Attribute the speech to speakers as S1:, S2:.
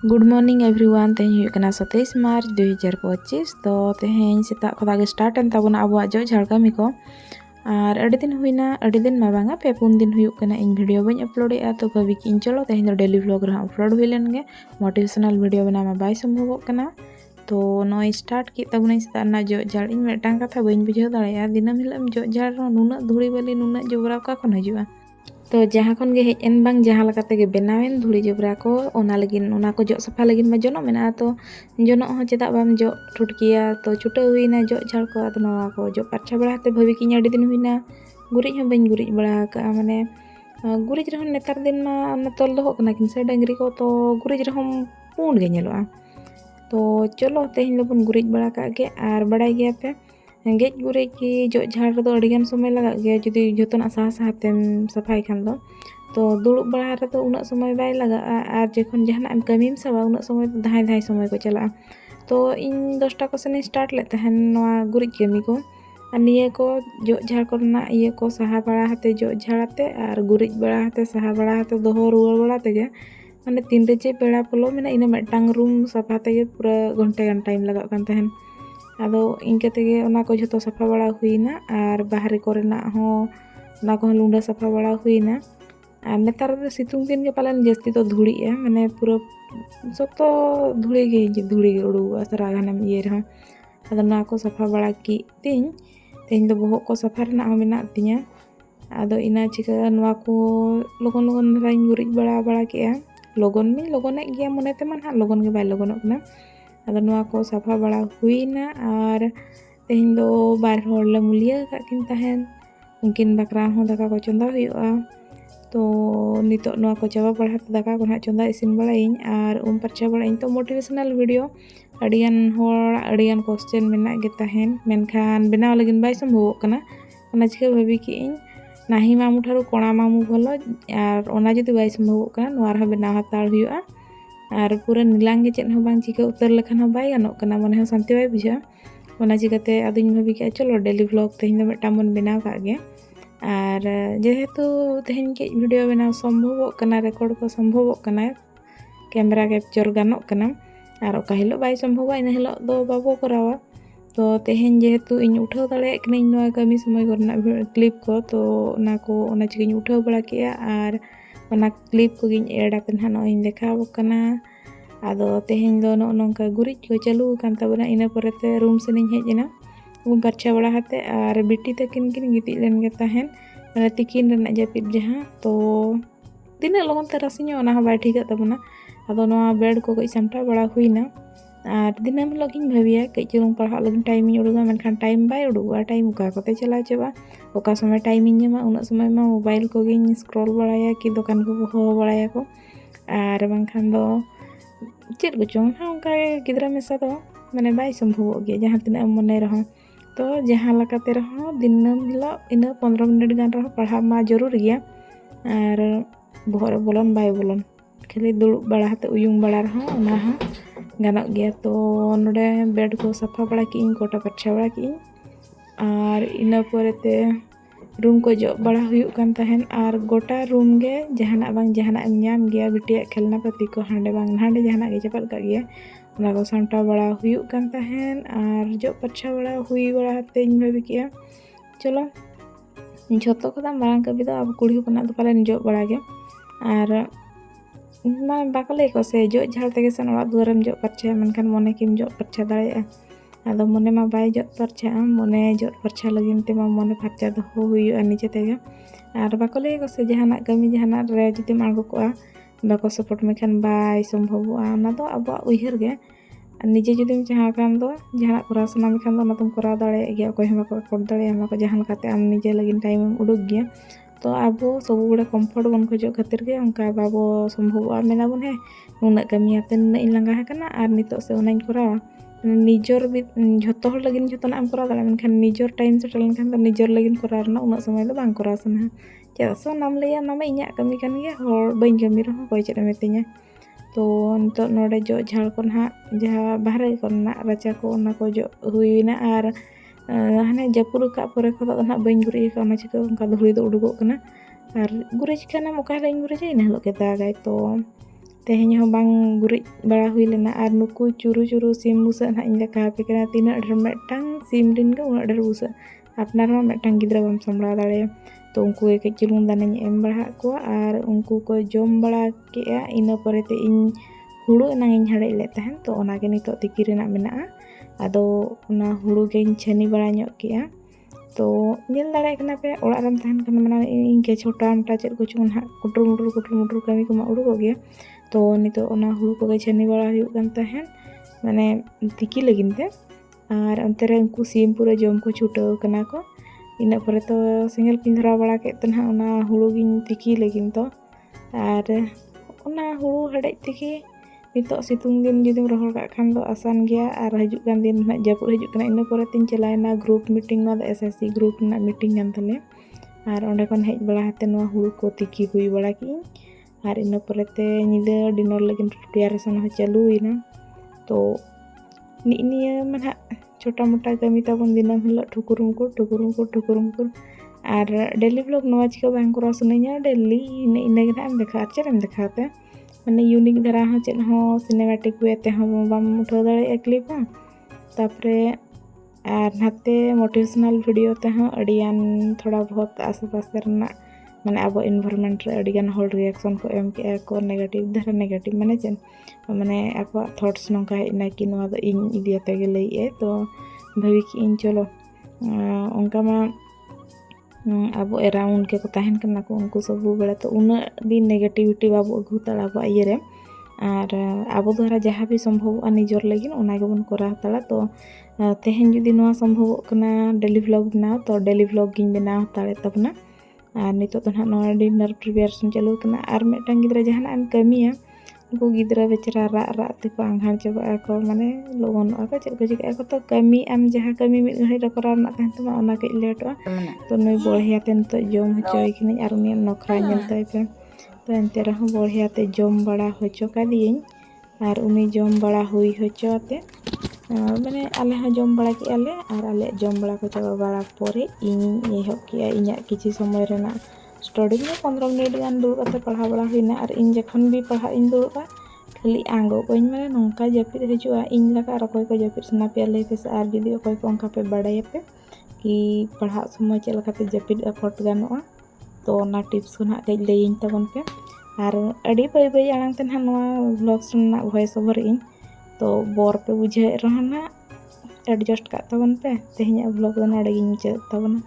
S1: Good morning everyone तेज 27 मार्च 2025 तो तेज सेता खदा start an तबना अब जो झाड़कामी को और अड़ी दिन हुईना अड़ी दिन मा बांगा पे पुन दिन हुयुकना इन वीडियो बन अपलोड तो भाभी कि चलो तेज डेली व्लॉग रहा अपलोड हुई लेन गे मोटिवेशनल वीडियो बना मा बाय संभव तो नॉय स्टार्ट की तबना सेता जो झाड़ इन मेटांग कथा बन बुझाव दाड़ेया दिनम हिलम जो झाड़ नुना धूड़ी बाली नुना जबरा का खन हजुआ तो जहाँ खन गे हेज एन बांग जहाँ लगाते गे बनावेन धूड़ी जबरा को ओना लगिन ओना को जो सफा लगिन मा जोनो मेना तो जोनो हो चेदा बाम जो ठुटकिया तो छुटा हुईना जो झाड़ को आद नवा को जो पाछा बड़ा ते भाभी कि अड़ी दिन हुईना गुरिज हम बन गुरिज बड़ा का माने गुरिज रहन नेतार दिन मा ओना तोल दो कना किन से डंगरी को तो गुरिज रहम पूर्ण गे नेलोआ तो चलो तेहिन लोबन गुरिज बड़ा का गे आर बड़ाई गया पे गेज गुरे की जो झाड़ दो अड़िगान समय लगा गया जुदी जोतना साह साहतेम सफाई खान दो तो दुड़ुब बड़ा रे तो उना समय बाय लगा और जखन जहां कमीम सवा उना समय धाय धाय समय को चला तो इन 10टा को से स्टार्ट लेते हैं नवा गुरिज कमी को निये को जो झाड़ करना ये को सहा बड़ा हते जो झाड़ाते और गुरिज बड़ा हते सहा बड़ा हते दोहो रुआर बड़ा तेगे माने 3 रे जे पेड़ा पलो मेना इना मेटांग रूम सफा तेगे पूरा घंटे गान टाइम लगा कान तहन आदो इनके तेगे ओना को जो सफा बड़ा हुईना और बाहरे कोरेना हो ओना को लुंडा सफा बड़ा हुईना और नेतार सितुंग दिन के पालन जस्ती तो धूड़ी है माने पूरा सब तो धूड़ी उड़ूगा सारा गानम ये रहा आदो ना को सफा बड़ा की तीन तेज दो बहक को सफा रना हो मेना तिया आदो इना चिका नवा को लगन लगन राइन गुरिज बड़ा के लगन में लगने गया मने ते मन हा लगन के बाय लगनक ना आदो नवा को सफा बड़ा हुईना और तेहिन दो बार होड़ ले मुलिया का किन तहन उनकिन बकरा हो दाका को चंदा हुआ तो नितो नवा को चाबा पढ़ा दाका को ना चंदा इसिन बड़ाइन और परचा बड़ाइन तो मोटिवेशनल वीडियो अड़ियान होड़ अड़ियान क्वेश्चन मेना गे तहन मेनखान बनाव लगिन बाय संभव कना ओना चिका भाभी कि इन नाही मामू ठारू कोणा मामू भलो और ओना जुदी बाय संभव कना नवा रहा बनाव हाताड़ हुआ और पूरा नीलांगे चेन हो बांग चिका उतर लेखान हो बाय गानोक कना मने हो शांति बाय बुझा ओना चिकाते आदुኝ भाभी कि चलो डेली व्लॉग तेहिन दो मेटाम बन बनाव का गे और जेहेतु तेहिन के वीडियो बनाव संभव कना रेकॉर्ड को संभव कना कैमरा कैप्चर गानोक कना और ओका हिलो बाय संभव इन हिलो दो बाबो करावा तो तेहिन जेहेतु इन उठाव दाड़े कनी नवा कमी समय करना क्लिप को तो ओना को ओना चिका उठाव बड़ा के और ओना क्लिप को गिन एड आते ना इन देखाव कना आदो तेहिन दो नोंका गुरिज को चालू कान तबना इना परते रूम से निं हेजना रूम परछा बड़ा हते और बिटी तकिन किन गिति लेन गे तहन माने तिकिन रेना जापिद जहां तो दिन लगन ते रसिनो ओना बाय ठीक तबना आदो नवा बेड को कई सामटा बड़ा हुईना और दिनम लगिन भाबिया कई चुरुंग पढ़ा लगिन टाइम उड़ूगा मेनखान टाइम बाय उड़ूगा टाइम उका कोते चला चबा ओका समय टाइम ᱧᱟᱢᱟ उना समय मा मोबाइल को गिन स्क्रॉल बड़ाया कि दुकान को हो बड़ाया को और बांखान दो चेद गोचों हाँ उनका गिद्रा मेसा तो माने बाय संभव गया जहाँ तिना मने रहो तो जहाँ लकाते रहो दिनम हिलो इन 15 मिनट गान रहो पढ़ा मा जरूर गया और बहर बोलन बाय बोलन खाली दुड़ुब बड़ा हते उयुंग बड़ा रहो ओना हा गानक गया तो नोडे बेड को सफा बड़ा की कोटा परछा बड़ा की और इना परते रूम को जो बड़ा हुयुक कान तहन और गोटा रूम गे जहाना बांग जहाना ᱧᱟᱢ गया बिटिया खेलना पाती को हांडे बांग हांडे जहाना गे चपाल का गया ओना को सामटा बड़ा हुयुक कान तहन और जो परछा बड़ा हुई बड़ा हते इन भाभी किया चलो झोतो को मांग कभी तो अब कुड़ी होना तो पाले जो बड़ा गे और मा बाकले को से जो झाड़ तेगे सन ओड़ा दुआरम जो परछा मनखान मने किम जो परछा दाड़े आदो मने मा बाय जो परछा मने जो परछा लगिन ते मा मने परछा दो हुई निचे तेगे और बाकले को से जहाना कमी जहाना रे जुदी मांगो को बाको सपोर्ट मेखान बाय संभव ओना दो अब उइहर गे निजे जुदी जहां कान दो जहाना करा सना मेखान दो नतम करा दाड़े गे कोई हम को कर दाड़े हम को जहान काते आम निजे लगिन टाइम उडुक गया तो अब सब गुड़ा कम्फर्ट बन खोजो खातिर के उनका बाबो संभव मेना बन है उना कमी आते इन लंगा है कना और नितो से उनाइन करावा निजर भी झोतो हर लगिन झोतना am करा दाड़ा मेनखान निजर टाइम से टलन खान निजर लगिन करा रना उना समय दो बांग करा सना चेदा सो नाम लेया नाम इnya कमी कान गया हर बाइन कमी रहो कोई चेदा मेतिnya तो नितो नोडे जो झाड़ को ना जहां बाहरे करना राचा को ओना को जो हुईना और हाने जपुर का परे को ना बाइन गुरी का ओना चिका उनका धुरी दो उडुगो कना और गुरिज खाना मुका लाइन गुरिज इन हलो के दागाय तो तेहें हो बांग गुरिज बड़ा हुई लेना और नुकु चुरु चुरु सिम बुसा ना इन देखा पे कना तीना ढेर मेटटांग सिम दिन के उना ढेर बुसा अपनार मा मेटटांग गिद्रा बम संभला दाड़े तो उनको एक चुलुंग दाने एम बड़ा को और उनको को जम बड़ा के इना परेते इन हुड़ू नांगिन हड़े ले तहन तो ओनागे नितो तिकी रेना मेना आदो ओना हुड़ू गेन छनी बड़ा ᱧᱚᱜ केआ तो निल दाड़े कना पे ओड़ा रम तहन कना मना इन के छोटा मोटा चेद को चुन हा कुटुर मुटुर कमी को मा उड़ू को गया तो नितो ओना हुड़ू को छनी बड़ा हुयु कन तहन माने तिकी लगिन ते और अंते रे उनको सीम पूरा जम को छुटाव कना को इन परे तो सिंगल पिंधरा बड़ा के तन हा ओना हुड़ू गिन तिकी लगिन तो और ओना हुड़ू हड़े तिकी नितो सितुंग दिन जुदिम रोहर का खान दो आसान गया और हजू कान दिन ना जापुर हजू कना इन परे तिन चलायना ग्रुप मीटिंग ना एसएससी ग्रुप ना मीटिंग कान तले और ओंडे कोन हेज बड़ा हाते नवा हुड़ू को तिकी हुई बड़ा की और इन परे ते निदा डिनर लगिन प्रिपरेशन हो चालू हुईना तो निया मन छोटा मोटा कमी ताबन दिनम हिलो ठुकुरुमकुर और डेली ब्लॉग नवा चिका बांग करा सुनैया डेली इन गे ना देखा चेम देखाते माने यूनिक धरा हो चेद हो सिनेमैटिक वे ते हो बाम उठाव दाड़े क्लिप तापरे और नाते मोटिवेशनल वीडियो ते हो अडियान थोड़ा बहुत आसे पासे रना माने अब एनवायरनमेंट रे अडिगान होल रिएक्शन को एम के को नेगेटिव धरा नेगेटिव माने चेन माने आपा थॉट्स नोंका हेना कि नवा दो इन इदियाते गे लई ए तो भावी कि इन चलो उनका मा अब अराउंड के को तहन करना को उनको सब बेड़ा तो उना भी नेगेटिविटी बाबू अगू तड़ा अब ये रे और अब द्वारा जहाँ भी संभव निजर लगिन उना गेबन करा तड़ा तो तेहेन जुदी नवा संभव कना डेली व्लॉग बनाओ तो डेली व्लॉग गिन बनाओ ताड़े तबना और नितो तो ना नवा डिनर प्रिपरेशन चालू कना और मेटांग गिद्रा जहाना एम कमिया उनको गिद्रा बेचारा रा ते को आंघाण चबा को माने लोगन को चेद को चिका को तो कमी आम जहाँ कमी मिद घड़ी रे करा ना तहन तमा ओना के लेटो तो नई बढ़ियाते नितो जम होचोय किनी और उनी नखरा नेलताय पे तो एनते रहो बढ़ियाते जम बड़ा होचो कादियिन और उनी जम बड़ा हुई होचोते माने आले हा जम बड़ा के आले और आले जम बड़ा को चबा बड़ा परे इन एहब के इना किछि समय रेना स्टडी में 15 मिनट गान दुड़ते पढ़ा बड़ा हुईना और इन जखन भी पढ़ा इन दुड़बा खाली आंगो को माने नौका जपिद हजुआ इन लगा और कोई को जपिद सना पे ले पे और जुदी कोई को अंका पे बड़ाय पे कि पढ़ा समय चल लगाते जपिद अफोर्ट गानोआ तो ना टिप्स को ना कई लेइन तबन पे और अड़ी बाय बाय आंग तन नवा व्लॉग्स ना वॉइस ओवर इन तो बोर पे बुझे रहना एडजस्ट का तबन पे तेहኛ व्लॉग ना अड़ी मुचाद तबना।